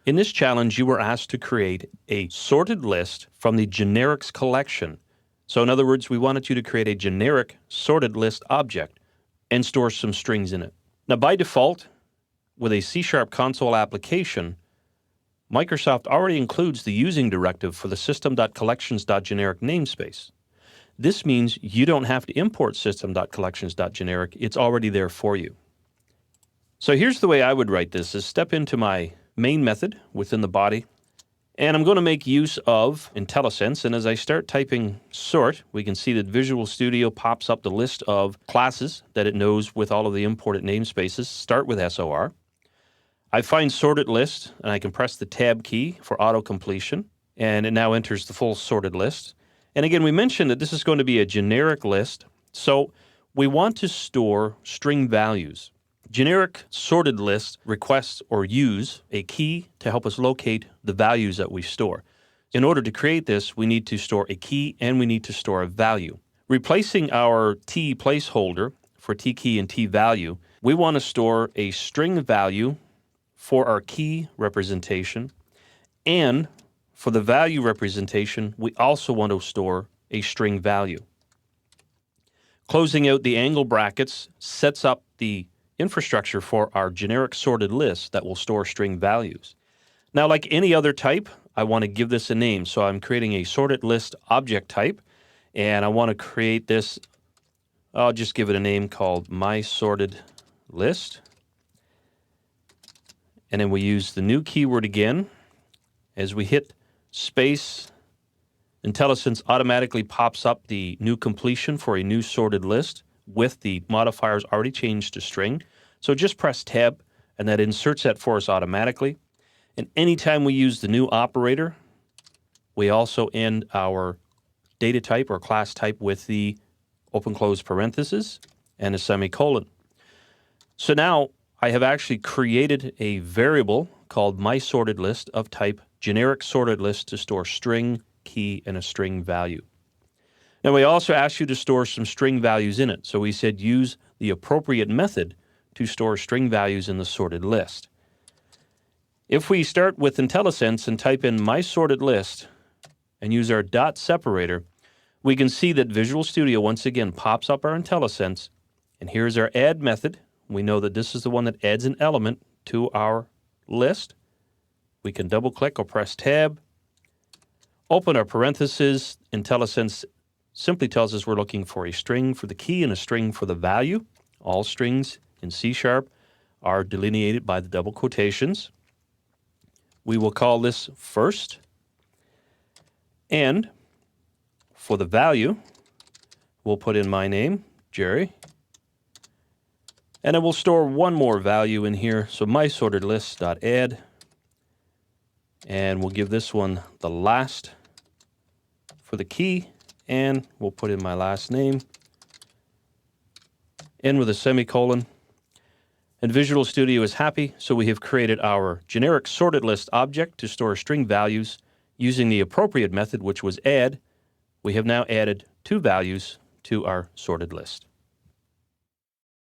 In this challenge, you were asked to create a sorted list from the generics collection. So in other words, we wanted you to create a generic sorted list object and store some strings in it. Now by default, with a C# console application, Microsoft already includes the using directive for the system.collections.generic namespace. This means you don't have to import system.collections.generic. It's already there for you. So here's the way I would write this, is step into my main method within the body, and I'm going to make use of IntelliSense, and as I start typing sort, we can see that Visual Studio pops up the list of classes that it knows with all of the imported namespaces. Start with SOR. I find sorted list, and I can press the tab key for auto completion, and it now enters the full sorted list. And again, we mentioned that this is going to be a generic list, so we want to store string values. Generic sorted lists request or use a key to help us locate the values that we store. In order to create this, we need to store a key and we need to store a value. Replacing our T placeholder for T key and T value, we want to store a string value for our key representation, and for the value representation, we also want to store a string value. Closing out the angle brackets sets up the infrastructure for our generic sorted list that will store string values. Now, like any other type, I want to give this a name. So I'm creating a sorted list object type, and I want to create this, I'll just give it a name called mySortedList. And then we use the new keyword again. As we hit space, IntelliSense automatically pops up the new completion for a new sorted list with the modifiers already changed to string. So just press tab and that inserts that for us automatically. And anytime we use the new operator, we also end our data type or class type with the open close parenthesis and a semicolon. So now I have actually created a variable called mySortedList of type generic sorted list to store string, key, and a string value. Now we also asked you to store some string values in it. So we said use the appropriate method to store string values in the sorted list. If we start with IntelliSense and type in mySortedList and use our dot separator, we can see that Visual Studio once again pops up our IntelliSense, and here's our add method. We know that this is the one that adds an element to our list. We can double click or press tab, open our parentheses. IntelliSense simply tells us we're looking for a string for the key and a string for the value. All strings in C# are delineated by the double quotations. We will call this first. And for the value, we'll put in my name, Jerry. And then we'll store one more value in here. So mySortedList.add. And we'll give this one the last for the key. And we'll put in my last name. End with a semicolon. And Visual Studio is happy, so we have created our generic sorted list object to store string values using the appropriate method, which was add. We have now added two values to our sorted list.